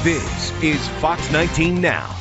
This is Fox 19 Now.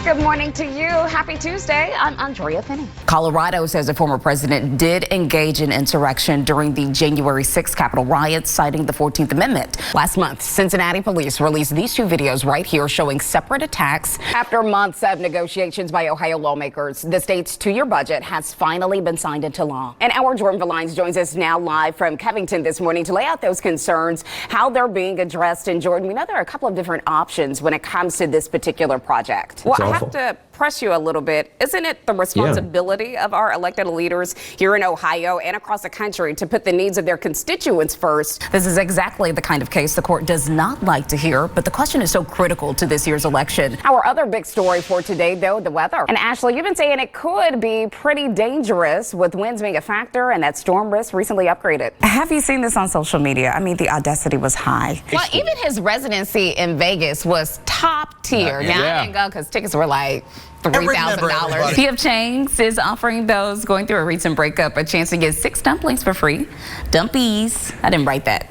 Good morning to you. Happy Tuesday. I'm Andrea Finney. Colorado says a former president did engage in insurrection during the January 6th Capitol riots, citing the 14th Amendment. Last month, Cincinnati police released these two videos right here showing separate attacks. After months of negotiations by Ohio lawmakers, the state's two-year budget has finally been signed into law. And our Jordan Valines joins us now live from Covington this morning to lay out those concerns, how they're being addressed. And Jordan, we know there are a couple of different options when it comes to this particular project. Well, I have to press you a little bit. Isn't it the responsibility of our elected leaders here in Ohio and across the country to put the needs of their constituents first? This is exactly the kind of case the court does not like to hear, but the question is so critical to this year's election. Our other big story for today, though, the weather. And Ashley, you've been saying it could be pretty dangerous with winds being a factor and that storm risk recently upgraded. Have you seen this on social media? I mean, the audacity was high. Well, even his residency in Vegas was top tier. Now I didn't go because tickets were like $3,000. P.F. Chang's is offering those going through a recent breakup a chance to get 6 dumplings for free. Dumpies. I didn't write that,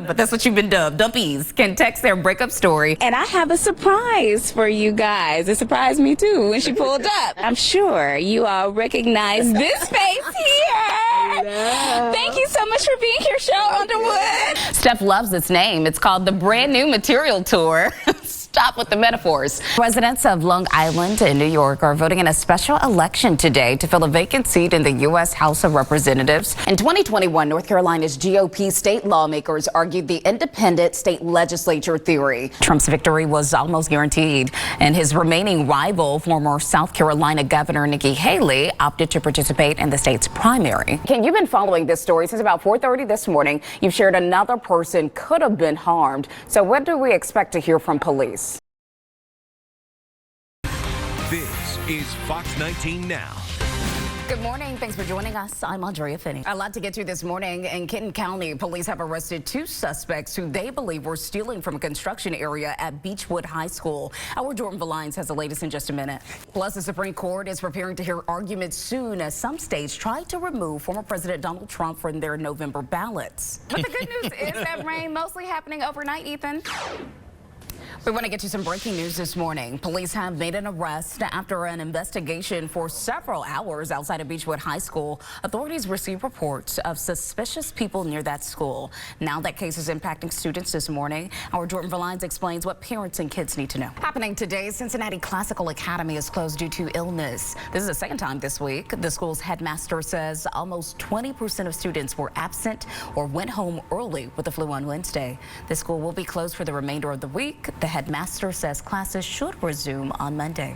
but that's what you've been dubbed. Dumpies can text their breakup story. And I have a surprise for you guys. It surprised me too when she pulled up. I'm sure you all recognize this face here. Thank you so much for being here, Cheryl Underwood. Steph loves its name. It's called the Brand New Material Tour. Stop with the metaphors. Residents of Long Island in New York are voting in a special election today to fill a vacant seat in the U.S. House of Representatives. In 2021, North Carolina's GOP state lawmakers argued the independent state legislature theory. Trump's victory was almost guaranteed, and his remaining rival, former South Carolina Governor Nikki Haley, opted to participate in the state's primary. Ken, you've been following this story since about 4:30 this morning. You've shared another person could have been harmed. So what do we expect to hear from police? This is Fox 19 Now. Good morning. Thanks for joining us. I'm Andrea Finney. A lot to get to this morning. In Kenton County, police have arrested 2 suspects who they believe were stealing from a construction area at Beechwood High School. Our Jordan Valines has the latest in just a minute. Plus, the Supreme Court is preparing to hear arguments soon as some states try to remove former President Donald Trump from their November ballots. But the good news is that rain mostly happening overnight, Ethan. We want to get you some breaking news this morning. Police have made an arrest after an investigation for several hours outside of Beechwood High School. Authorities received reports of suspicious people near that school. Now that case is impacting students this morning. Our Jordan Valines explains what parents and kids need to know. Happening today, Cincinnati Classical Academy is closed due to illness. This is the second time this week. The school's headmaster says almost 20% of students were absent or went home early with the flu on Wednesday. The school will be closed for the remainder of the week. The headmaster says classes should resume on Monday.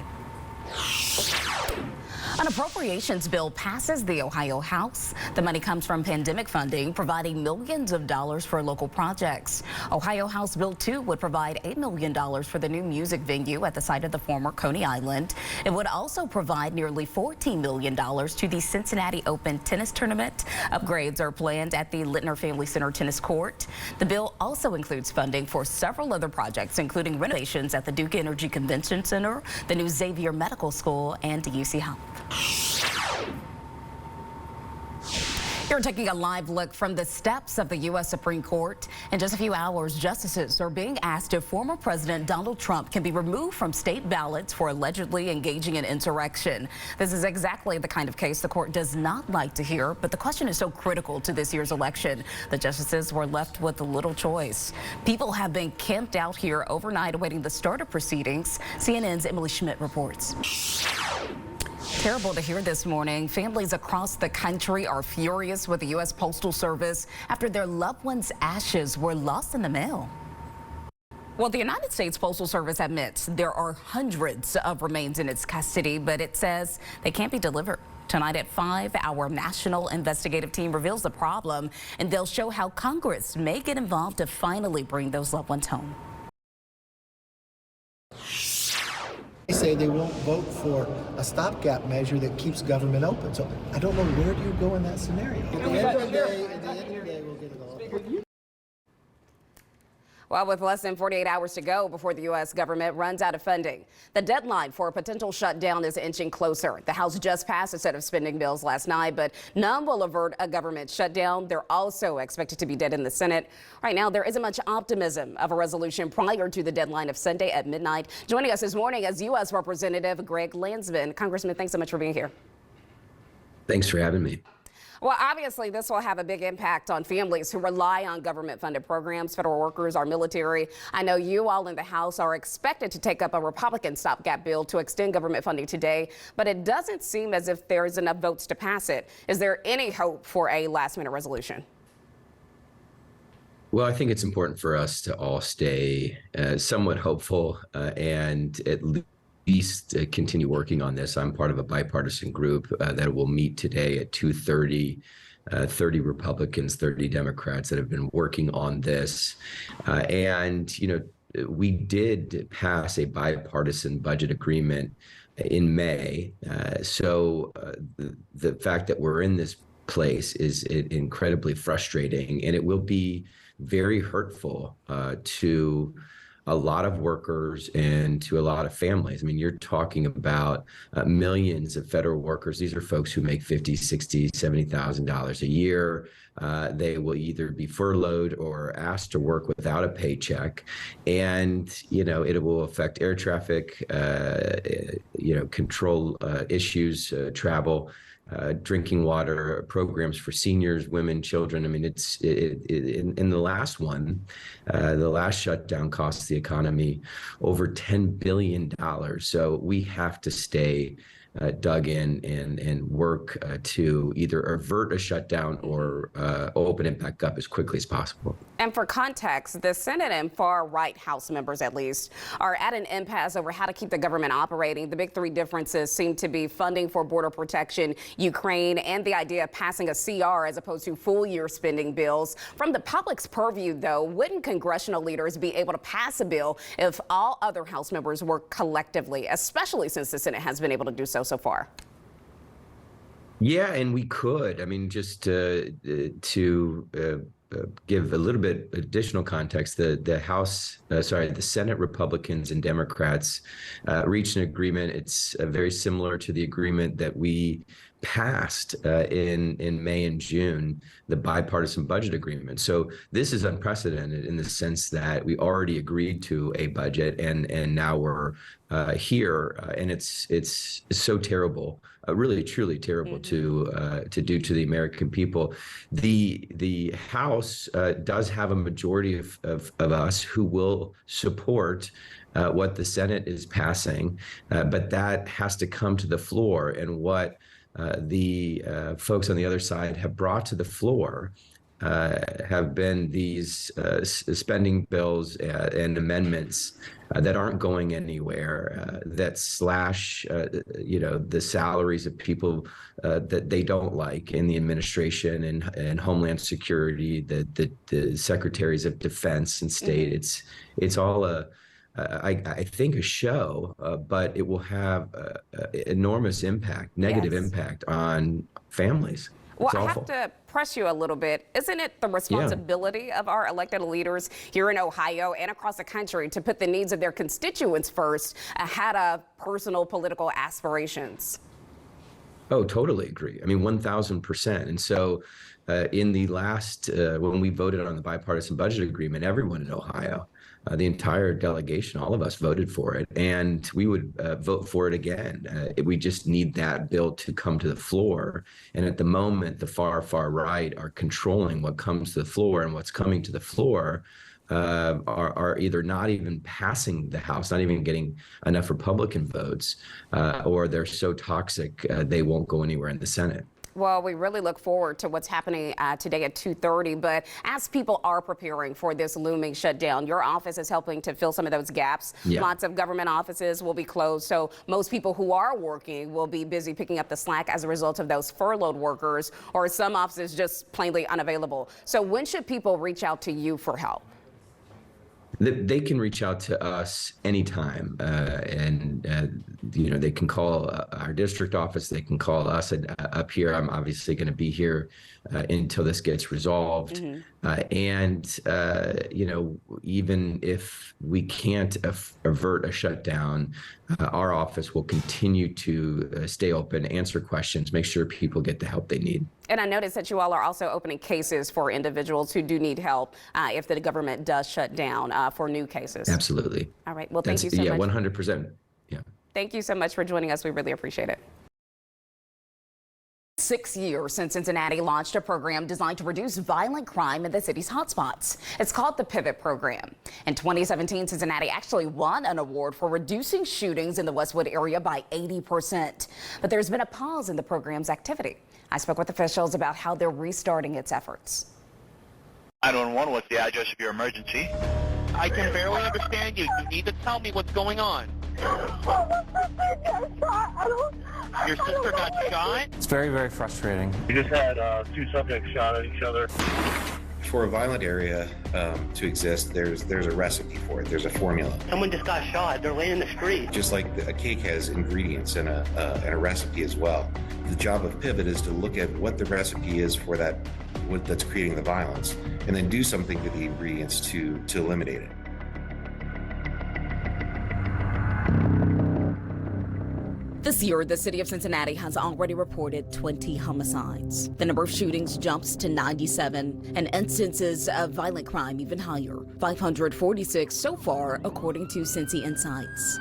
An appropriations bill passes the Ohio House. The money comes from pandemic funding, providing millions of dollars for local projects. Ohio House Bill 2 would provide $8 million for the new music venue at the site of the former Coney Island. It would also provide nearly $14 million to the Cincinnati Open tennis tournament. Upgrades are planned at the Littner Family Center tennis court. The bill also includes funding for several other projects, including renovations at the Duke Energy Convention Center, the new Xavier Medical School, and UC Health. You're taking a live look from the steps of the U.S. Supreme Court. In just a few hours, justices are being asked if former President Donald Trump can be removed from state ballots for allegedly engaging in insurrection. This is exactly the kind of case the court does not like to hear, but the question is so critical to this year's election. The justices were left with little choice. People have been camped out here overnight awaiting the start of proceedings. CNN's Emily Schmidt reports. Terrible to hear this morning. Families across the country are furious with the U.S. Postal Service after their loved ones' ashes were lost in the mail. Well, the United States Postal Service admits there are hundreds of remains in its custody, but it says they can't be delivered. Tonight at 5, our national investigative team reveals the problem, and they'll show how Congress may get involved to finally bring those loved ones home. They say they won't vote for a stopgap measure that keeps government open. So I don't know, where do you go in that scenario? At the end of the day, we'll get it all. Well, with less than 48 hours to go before the U.S. government runs out of funding, the deadline for a potential shutdown is inching closer. The House just passed a set of spending bills last night, but none will avert a government shutdown. They're also expected to be dead in the Senate. Right now, there isn't much optimism of a resolution prior to the deadline of Sunday at midnight. Joining us this morning is U.S. Representative Greg Landsman. Congressman, thanks so much for being here. Thanks for having me. Well, obviously, this will have a big impact on families who rely on government-funded programs, federal workers, our military. I know you all in the House are expected to take up a Republican stopgap bill to extend government funding today, but it doesn't seem as if there's enough votes to pass it. Is there any hope for a last-minute resolution? Well, I think it's important for us to all stay somewhat hopeful and at least continue working on this. I'm part of a bipartisan group that will meet today at 2:30. 30 Republicans, 30 Democrats that have been working on this. We did pass a bipartisan budget agreement in May. The fact that we're in this place is incredibly frustrating, and it will be very hurtful to a lot of workers and to a lot of families. I mean, you're talking about millions of federal workers. These are folks who make $50,000, $60,000, $70,000 a year. They will either be furloughed or asked to work without a paycheck. And, it will affect air traffic, control issues, travel, drinking water, programs for seniors, women, children. I mean, in the last one, the last shutdown cost the economy over $10 billion. So we have to stay dug in and work to either avert a shutdown or open it back up as quickly as possible. And for context, the Senate and far-right House members, at least, are at an impasse over how to keep the government operating. The big three differences seem to be funding for border protection, Ukraine, and the idea of passing a CR as opposed to full-year spending bills. From the public's purview, though, wouldn't congressional leaders be able to pass a bill if all other House members work collectively, especially since the Senate has been able to do so far? Yeah, and we could. I mean, just to give a little bit additional context, the Senate Republicans and Democrats reached an agreement. It's very similar to the agreement that we passed in May and June, the bipartisan budget agreement. So this is unprecedented in the sense that we already agreed to a budget, and now we're here, and it's so terrible, really truly terrible to do to the American people. The House does have a majority of us who will support what the Senate is passing, but that has to come to the floor. And what the folks on the other side have brought to the floor have been these spending bills and amendments that aren't going anywhere, that slash, the salaries of people that they don't like in the administration and Homeland Security, the secretaries of Defense and State. It's all I think a show, but it will have enormous impact, negative impact on families. Well, I have to press you a little bit. Isn't it the responsibility of our elected leaders here in Ohio and across the country to put the needs of their constituents first ahead of personal political aspirations? Oh, totally agree. I mean, 1,000%. And so in the last, when we voted on the bipartisan budget agreement, everyone in Ohio, the entire delegation, all of us voted for it, and we would vote for it again. We just need that bill to come to the floor. And at the moment, the far right are controlling what comes to the floor, and what's coming to the floor are either not even passing the House, not even getting enough Republican votes, or they're so toxic they won't go anywhere in the Senate. Well, we really look forward to what's happening today at 2:30. But as people are preparing for this looming shutdown, your office is helping to fill some of those gaps. Yeah. Lots of government offices will be closed. So most people who are working will be busy picking up the slack as a result of those furloughed workers, or some offices just plainly unavailable. So when should people reach out to you for help? They can reach out to us anytime, and they can call our district office. They can call us up here. I'm obviously going to be here until this gets resolved. And even if we can't avert a shutdown, our office will continue to stay open, answer questions, make sure people get the help they need. And I noticed that you all are also opening cases for individuals who do need help if the government does shut down for new cases. Absolutely. All right. Well, thank you so much. Yeah, 100%. Yeah. Thank you so much for joining us. We really appreciate it. 6 years since Cincinnati launched a program designed to reduce violent crime in the city's hotspots. It's called the Pivot Program. In 2017, Cincinnati actually won an award for reducing shootings in the Westwood area by 80%. But there's been a pause in the program's activity. I spoke with officials about how they're restarting its efforts. 911, what's the address of your emergency? I can barely understand you. You need to tell me what's going on. Your sister got shot? It's very, very frustrating. We just had two subjects shot at each other. For a violent area to exist, there's a recipe for it. There's a formula. Someone just got shot. They're laying in the street. Just like a cake has ingredients and a recipe as well. The job of Pivot is to look at what the recipe is for that's creating the violence, and then do something to the ingredients to eliminate it. This year, the city of Cincinnati has already reported 20 homicides. The number of shootings jumps to 97, and instances of violent crime even higher, 546 so far, according to Cincy Insights.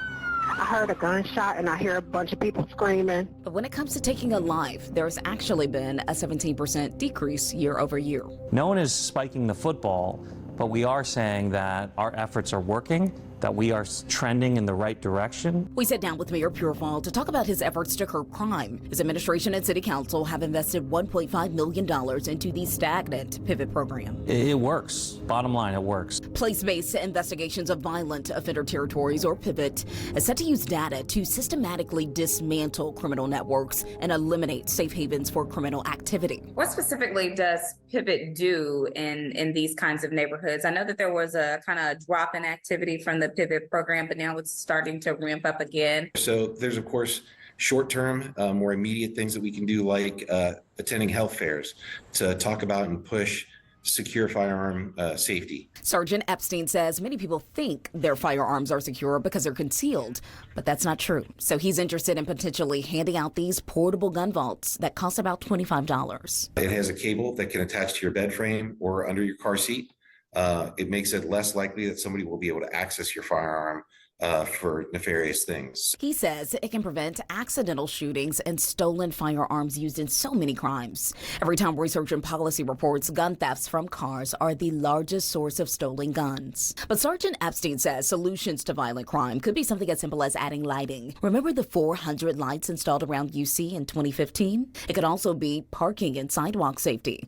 I heard a gunshot and I hear a bunch of people screaming. But when it comes to taking a life, there's actually been a 17% decrease year over year. No one is spiking the football, but we are saying that our efforts are working, that we are trending in the right direction. We sat down with Mayor Purefall to talk about his efforts to curb crime. His administration and city council have invested $1.5 million into the stagnant Pivot program. It works. Bottom line, it works. Place-based investigations of violent offender territories, or Pivot, is set to use data to systematically dismantle criminal networks and eliminate safe havens for criminal activity. What specifically does Pivot do in these kinds of neighborhoods? I know that there was a kind of drop in activity from the Pivot program, but now it's starting to ramp up again. So there's, of course, short-term, more immediate things that we can do, like attending health fairs to talk about and push secure firearm safety. Sergeant Epstein says many people think their firearms are secure because they're concealed, but that's not true. So he's interested in potentially handing out these portable gun vaults that cost about $25. It has a cable that can attach to your bed frame or under your car seat. It makes it less likely that somebody will be able to access your firearm for nefarious things. He says it can prevent accidental shootings and stolen firearms used in so many crimes. Every time research and policy reports gun thefts from cars are the largest source of stolen guns. But Sergeant Epstein says solutions to violent crime could be something as simple as adding lighting. Remember the 400 lights installed around UC in 2015? It could also be parking and sidewalk safety.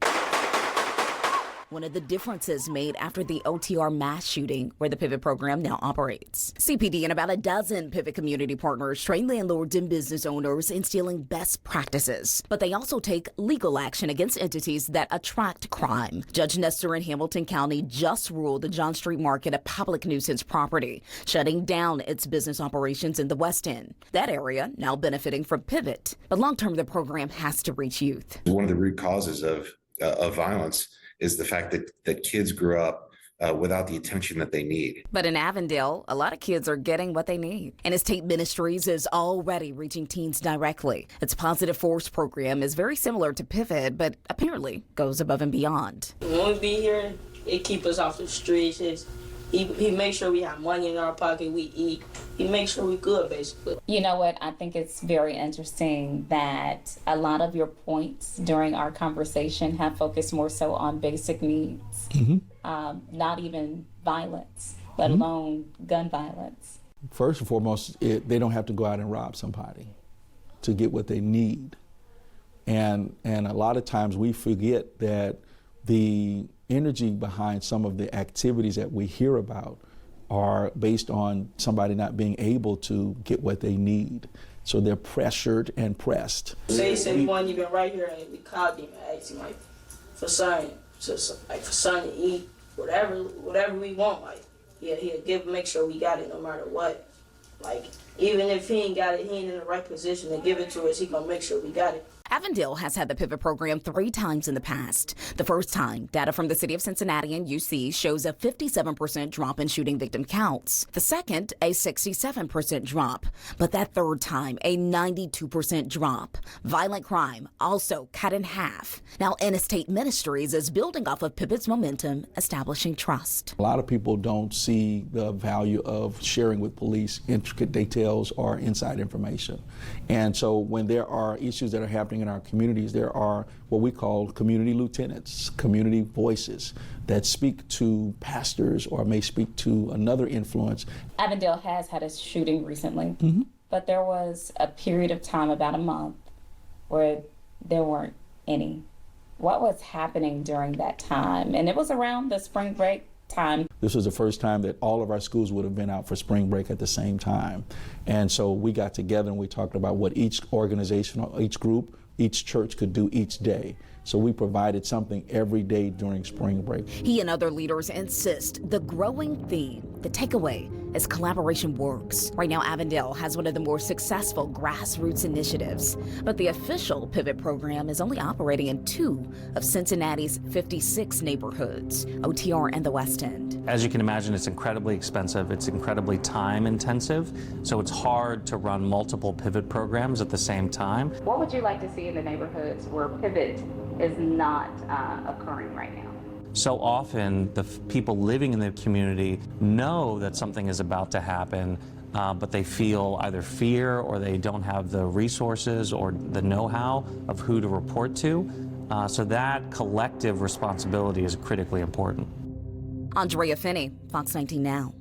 One of the differences made after the OTR mass shooting, where the Pivot program now operates. CPD and about a dozen Pivot community partners train landlords and business owners in instilling best practices. But they also take legal action against entities that attract crime. Judge Nestor in Hamilton County just ruled the John Street Market a public nuisance property, shutting down its business operations in the West End. That area now benefiting from Pivot. But long-term, the program has to reach youth. One of the root causes of violence is the fact that kids grew up without the attention that they need. But in Avondale, a lot of kids are getting what they need. And His Tape Ministries is already reaching teens directly. Its Positive Force program is very similar to Pivot, but apparently goes above and beyond. When we be here, it keep us off the streets. He makes sure we have money in our pocket, we eat. He makes sure we good, basically. You know what? I think it's very interesting that a lot of your points during our conversation have focused more so on basic needs, not even violence, let alone gun violence. First and foremost, they don't have to go out and rob somebody to get what they need. And a lot of times we forget that the energy behind some of the activities that we hear about are based on somebody not being able to get what they need. So they're pressured and pressed. Say one you been right here and we called him and asked him like for something, for something to eat, whatever we want, like he'll make sure we got it no matter what. Like, even if he ain't got it, he ain't in the right position to give it to us, he gonna make sure we got it. Avondale has had the Pivot program 3 times in the past. The first time, data from the city of Cincinnati and UC shows a 57% drop in shooting victim counts. The second, a 67% drop. But that third time, a 92% drop. Violent crime also cut in half. Now, Interstate Ministries is building off of Pivot's momentum, establishing trust. A lot of people don't see the value of sharing with police intricate details or inside information. And so when there are issues that are happening in our communities, there are what we call community lieutenants, community voices that speak to pastors or may speak to another influence. Avondale has had a shooting recently, but there was a period of time, about a month, where there weren't any. What was happening during that time? And it was around the spring break time. This was the first time that all of our schools would have been out for spring break at the same time. And so we got together and we talked about what each organization, each group, each church could do each day. So we provided something every day during spring break. He and other leaders insist the growing theme, the takeaway, is collaboration works. Right now, Avondale has one of the more successful grassroots initiatives, but the official Pivot program is only operating in 2 of Cincinnati's 56 neighborhoods, OTR and the West End. As you can imagine, it's incredibly expensive. It's incredibly time intensive. So it's hard to run multiple Pivot programs at the same time. What would you like to see in the neighborhoods where Pivot is not occurring right now? So often the people living in the community know that something is about to happen, but they feel either fear or they don't have the resources or the know-how of who to report to. So that collective responsibility is critically important. Andrea Finney, Fox 19 Now.